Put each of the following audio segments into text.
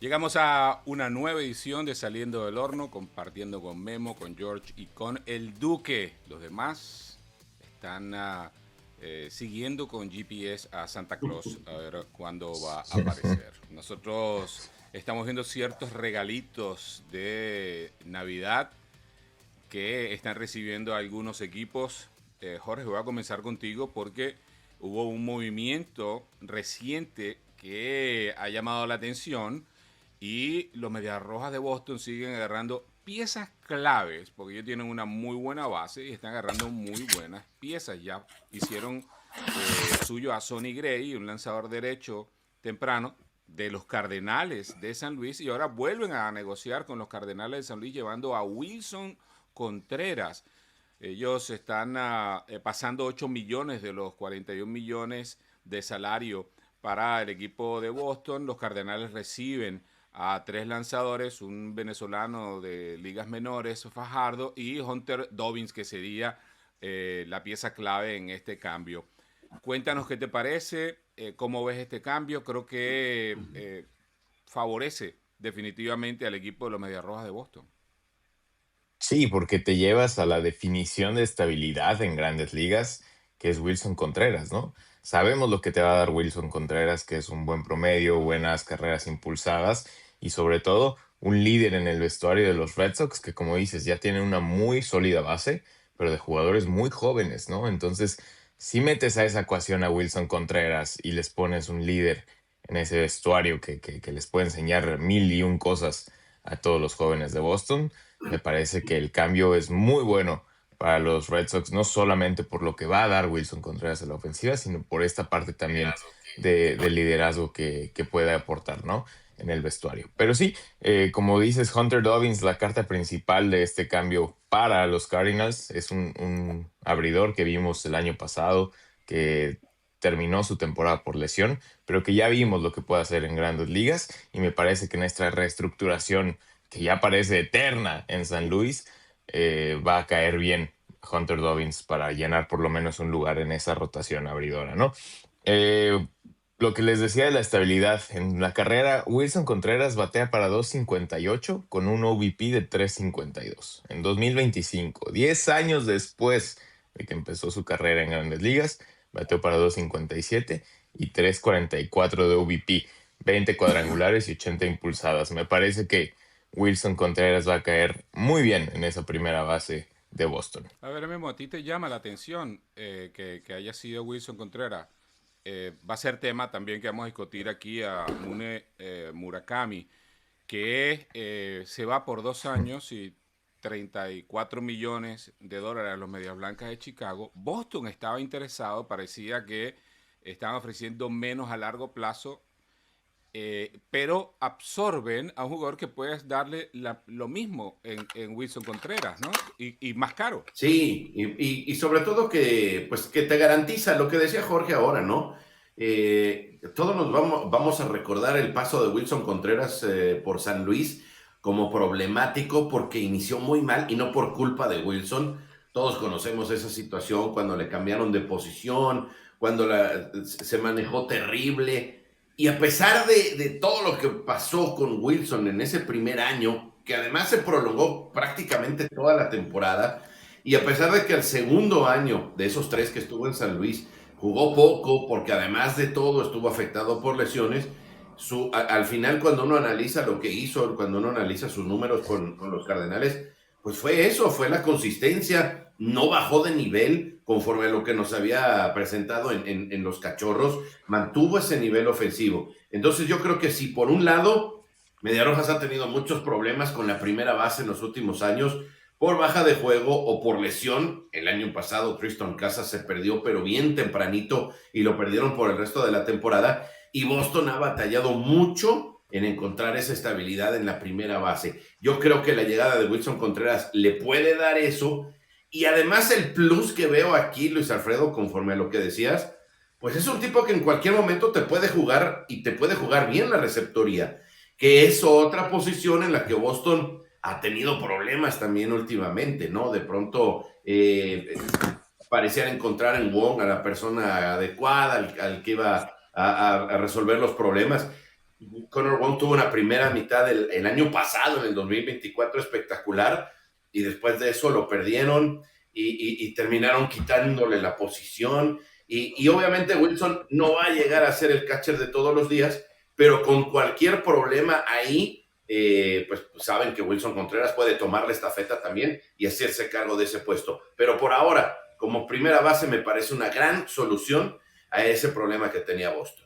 Llegamos a una nueva edición de Saliendo del Horno, compartiendo con Memo, con George y con el Duque. Los demás están siguiendo con GPS a Santa Claus a ver cuándo va a aparecer. Nosotros estamos viendo ciertos regalitos de Navidad que están recibiendo algunos equipos. Jorge, voy a comenzar contigo porque hubo un movimiento reciente que ha llamado la atención y los Medias Rojas de Boston siguen agarrando piezas claves porque ellos tienen una muy buena base y están agarrando muy buenas piezas. Ya hicieron suyo a Sonny Gray, un lanzador derecho temprano de los Cardenales de San Luis, y ahora vuelven a negociar con los Cardenales de San Luis llevando a Wilson Contreras. Ellos están pasando 8 millones de los 41 millones de salario para el equipo de Boston. Los Cardenales reciben a 3 lanzadores, un venezolano de ligas menores, Fajardo, y Hunter Dobbins, que sería la pieza clave en este cambio. Cuéntanos qué te parece, cómo ves este cambio. Creo que favorece definitivamente al equipo de los Medias Rojas de Boston. Sí, porque te llevas a la definición de estabilidad en grandes ligas, que es Wilson Contreras, ¿no? Sabemos lo que te va a dar Wilson Contreras, que es un buen promedio, buenas carreras impulsadas y sobre todo un líder en el vestuario de los Red Sox, que como dices, ya tienen una muy sólida base, pero de jugadores muy jóvenes, ¿no? Entonces, si metes a esa ecuación a Wilson Contreras y les pones un líder en ese vestuario que les puede enseñar mil y un cosas a todos los jóvenes de Boston, me parece que el cambio es muy bueno para los Red Sox, no solamente por lo que va a dar Wilson Contreras a la ofensiva, sino por esta parte también de liderazgo que puede aportar, ¿no? En el vestuario. Pero sí, como dices, Hunter Dobbins, la carta principal de este cambio para los Cardinals, es un abridor que vimos el año pasado, que terminó su temporada por lesión, pero que ya vimos lo que puede hacer en grandes ligas y me parece que en esta reestructuración que ya parece eterna en San Luis, va a caer bien Hunter Dobbins para llenar por lo menos un lugar en esa rotación abridora, ¿no? Eh, lo que les decía de la estabilidad en la carrera, Wilson Contreras batea para 2.58 con un OVP de 3.52 en 2025, 10 años después de que empezó su carrera en Grandes Ligas, bateó para 2.57 y 3.44 de OVP, 20 cuadrangulares y 80 impulsadas. Me parece que Wilson Contreras va a caer muy bien en esa primera base de Boston. A ver, Memo, ¿a ti te llama la atención que haya sido Wilson Contreras? Va a ser tema también que vamos a discutir aquí a Mune Murakami, que se va por 2 años y 34 millones de dólares a los Medias Blancas de Chicago. Boston estaba interesado, parecía que estaban ofreciendo menos a largo plazo, pero absorben a un jugador que puedes darle lo mismo en Wilson Contreras, ¿no? Y más caro. Sí, y sobre todo que, pues, que te garantiza lo que decía Jorge ahora, ¿no? Todos nos vamos a recordar el paso de Wilson Contreras por San Luis como problemático porque inició muy mal y no por culpa de Wilson. Todos conocemos esa situación cuando le cambiaron de posición, cuando se manejó terrible. Y a pesar de todo lo que pasó con Wilson en ese primer año, que además se prolongó prácticamente toda la temporada, y a pesar de que el segundo año de esos 3 que estuvo en San Luis jugó poco, porque además de todo estuvo afectado por lesiones, al final cuando uno analiza lo que hizo, cuando uno analiza sus números con los Cardenales, pues fue eso, fue la consistencia, no bajó de nivel conforme a lo que nos había presentado en los Cachorros, mantuvo ese nivel ofensivo. Entonces yo creo que si por un lado Medias Rojas ha tenido muchos problemas con la primera base en los últimos años, por baja de juego o por lesión. El año pasado Tristan Casas se perdió, pero bien tempranito, y lo perdieron por el resto de la temporada. Y Boston ha batallado mucho en encontrar esa estabilidad en la primera base. Yo creo que la llegada de Wilson Contreras le puede dar eso. Y además el plus que veo aquí, Luis Alfredo, conforme a lo que decías, pues es un tipo que en cualquier momento te puede jugar y te puede jugar bien la receptoría, que es otra posición en la que Boston ha tenido problemas también últimamente, ¿no? De pronto parecían encontrar en Wong a la persona adecuada, al que iba a resolver los problemas. Connor Wong tuvo una primera mitad el año pasado, en el 2024, espectacular, y después de eso lo perdieron y terminaron quitándole la posición. Y obviamente Wilson no va a llegar a ser el catcher de todos los días, pero con cualquier problema ahí, pues saben que Wilson Contreras puede tomar la estafeta también y hacerse cargo de ese puesto. Pero por ahora, como primera base, me parece una gran solución a ese problema que tenía Boston.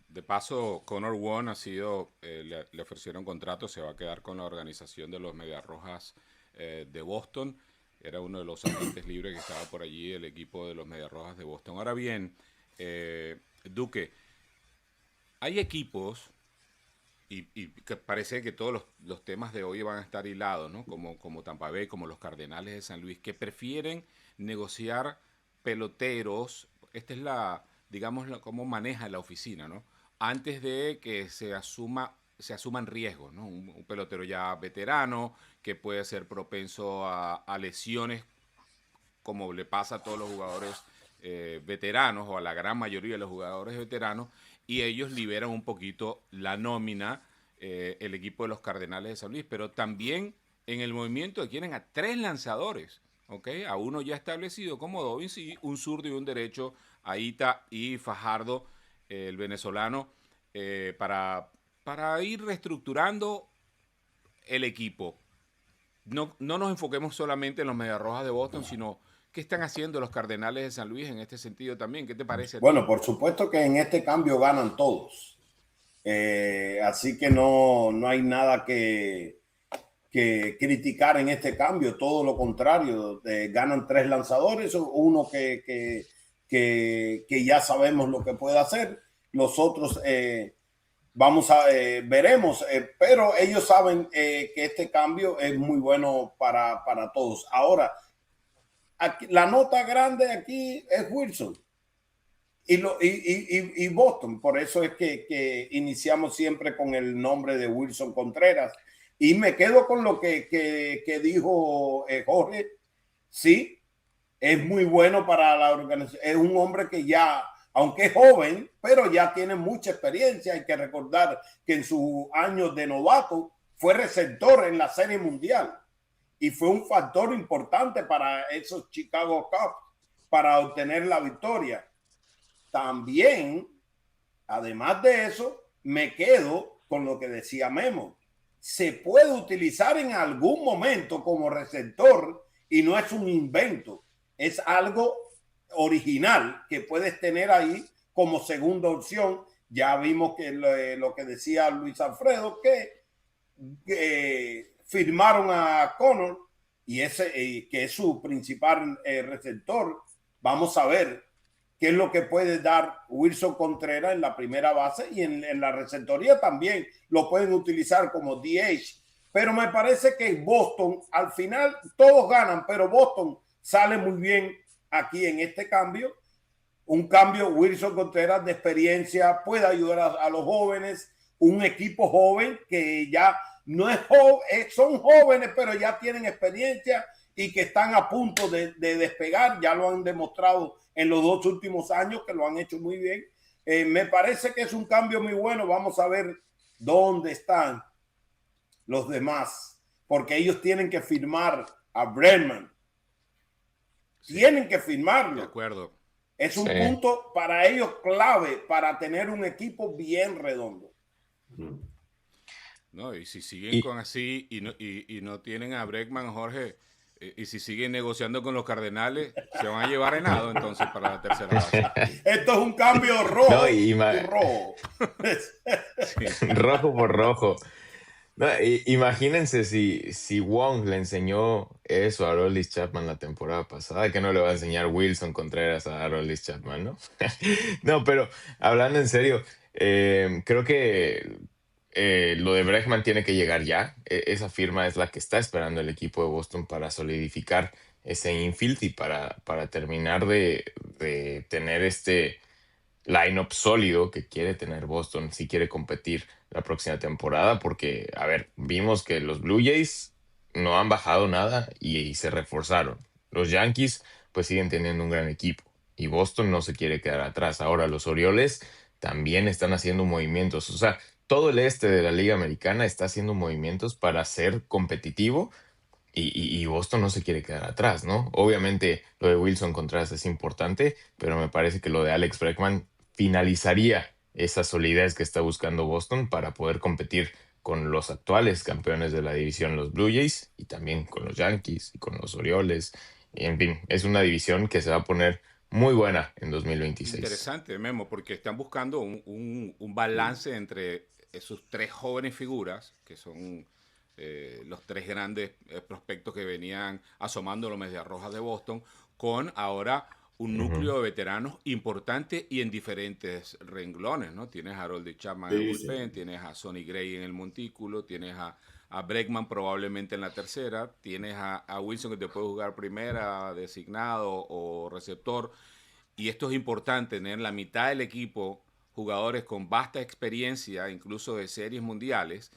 De paso, Connor Wong ha sido, le ofrecieron contrato, se va a quedar con la organización de los Medias Rojas de Boston. Era uno de los agentes libres que estaba por allí, el equipo de los Medias Rojas de Boston. Ahora bien, Duque, hay equipos, y que parece que todos los temas de hoy van a estar hilados, ¿no? Como Tampa Bay, como los Cardenales de San Luis, que prefieren negociar peloteros. Esta es digamos, cómo maneja la oficina, ¿no? Antes de que se asuman riesgos, ¿no? Un pelotero ya veterano que puede ser propenso a lesiones, como le pasa a todos los jugadores veteranos o a la gran mayoría de los jugadores veteranos, y ellos liberan un poquito la nómina, el equipo de los Cardenales de San Luis, pero también en el movimiento quieren a 3 lanzadores, ¿ok? A uno ya establecido como Dobbins y un zurdo y un derecho, Aita y Fajardo, el venezolano, para ir reestructurando el equipo. No nos enfoquemos solamente en los Medias Rojas de Boston, sino qué están haciendo los Cardenales de San Luis en este sentido también. ¿Qué te parece a ti? Bueno, por supuesto que en este cambio ganan todos. Así que no hay nada que criticar en este cambio. Todo lo contrario. Ganan 3 lanzadores, uno que ya sabemos lo que puede hacer. Los otros veremos, pero ellos saben que este cambio es muy bueno para todos. Ahora, aquí, la nota grande aquí es Wilson y Boston. Por eso es que iniciamos siempre con el nombre de Wilson Contreras. Y me quedo con lo que dijo Jorge. Sí, es muy bueno para la organización. Es un hombre que ya, aunque es joven, pero ya tiene mucha experiencia. Hay que recordar que en sus años de novato fue receptor en la Serie Mundial y fue un factor importante para esos Chicago Cubs para obtener la victoria. También, además de eso, me quedo con lo que decía Memo. Se puede utilizar en algún momento como receptor y no es un invento. Es algo original que puedes tener ahí como segunda opción. Ya vimos que lo que decía Luis Alfredo, que firmaron a Connor y que es su principal receptor. Vamos a ver qué es lo que puede dar Wilson Contreras en la primera base y en la receptoría también lo pueden utilizar como DH. Pero me parece que Boston, al final todos ganan, pero Boston sale muy bien aquí en este cambio. Un cambio, Wilson Contreras de experiencia puede ayudar a los jóvenes, un equipo joven que ya no es joven, son jóvenes, pero ya tienen experiencia y que están a punto de despegar. Ya lo han demostrado en los 2 últimos años, que lo han hecho muy bien. Me parece que es un cambio muy bueno. Vamos a ver dónde están los demás, porque ellos tienen que firmar a Bregman. Tienen que firmarlo. De acuerdo. Es un punto para ellos clave para tener un equipo bien redondo. No, y si siguen con así y no tienen a Bregman, Jorge, y si siguen negociando con los Cardenales, se van a llevar Henao entonces para la tercera base. Esto es un cambio rojo. Rojo. Sí. Rojo por rojo. No, imagínense si Wong le enseñó eso a Aroldis Chapman la temporada pasada, que no le va a enseñar Wilson Contreras a Aroldis Chapman, ¿no? No, pero hablando en serio, creo que lo de Bregman tiene que llegar ya. Esa firma es la que está esperando el equipo de Boston para solidificar ese infield y para terminar de tener este line-up sólido que quiere tener Boston si quiere competir la próxima temporada, porque, a ver, vimos que los Blue Jays no han bajado nada y se reforzaron. Los Yankees pues siguen teniendo un gran equipo y Boston no se quiere quedar atrás. Ahora los Orioles también están haciendo movimientos. O sea, todo el este de la Liga Americana está haciendo movimientos para ser competitivo y Boston no se quiere quedar atrás, ¿no? Obviamente lo de Wilson Contreras es importante, pero me parece que lo de Alex Bregman finalizaría esa solidez que está buscando Boston para poder competir con los actuales campeones de la división, los Blue Jays, y también con los Yankees y con los Orioles. Y en fin, es una división que se va a poner muy buena en 2026. Interesante, Memo, porque están buscando un balance entre esos tres jóvenes figuras, que son los tres grandes prospectos que venían asomando los Medias Rojas de Boston, con ahora un Ujú. núcleo de veteranos importante y en diferentes renglones, ¿no? Tienes a Harold Chapman en el Sí, bullpen, sí. tienes a Sonny Gray en el montículo, tienes a Bregman probablemente en la tercera, tienes a Wilson que te puede jugar primera, designado o receptor, y esto es importante, tener la mitad del equipo jugadores con vasta experiencia, incluso de series mundiales,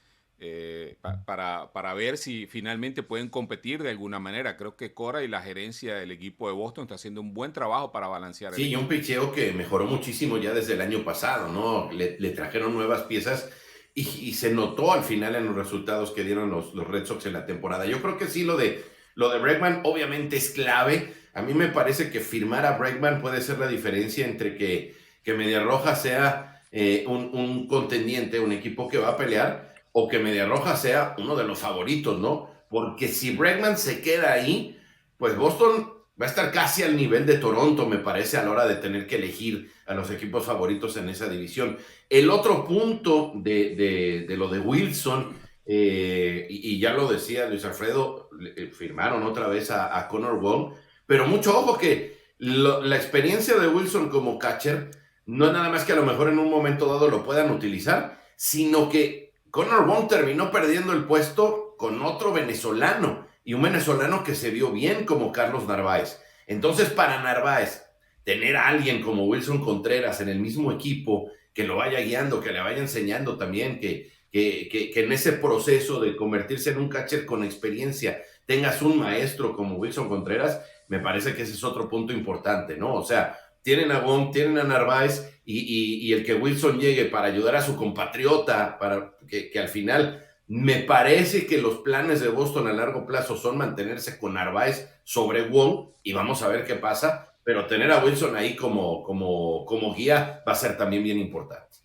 para ver si finalmente pueden competir de alguna manera. Creo que Cora y la gerencia del equipo de Boston está haciendo un buen trabajo para balancear el Sí, y un equipo. picheo que mejoró muchísimo ya desde el año pasado, ¿no? Le trajeron nuevas piezas y se notó al final en los resultados que dieron los Red Sox en la temporada. Yo creo que sí, lo de Bregman obviamente es clave. A mí me parece que firmar a Bregman puede ser la diferencia entre que Medias Rojas sea un contendiente, un equipo que va a pelear, o que Medias Rojas sea uno de los favoritos, ¿no? Porque si Bregman se queda ahí, pues Boston va a estar casi al nivel de Toronto, me parece, a la hora de tener que elegir a los equipos favoritos en esa división. El otro punto de lo de Wilson, y ya lo decía Luis Alfredo, firmaron otra vez a Connor Wong, pero mucho ojo que la experiencia de Wilson como catcher no es nada más que a lo mejor en un momento dado lo puedan utilizar, sino que Connor Wong terminó perdiendo el puesto con otro venezolano, y un venezolano que se vio bien como Carlos Narváez. Entonces, para Narváez, tener a alguien como Wilson Contreras en el mismo equipo, que lo vaya guiando, que le vaya enseñando también, que en ese proceso de convertirse en un catcher con experiencia tengas un maestro como Wilson Contreras, me parece que ese es otro punto importante, ¿no? O sea, tienen a Wong, tienen a Narváez, y el que Wilson llegue para ayudar a su compatriota, para que al final me parece que los planes de Boston a largo plazo son mantenerse con Narváez sobre Wong, y vamos a ver qué pasa, pero tener a Wilson ahí como guía va a ser también bien importante.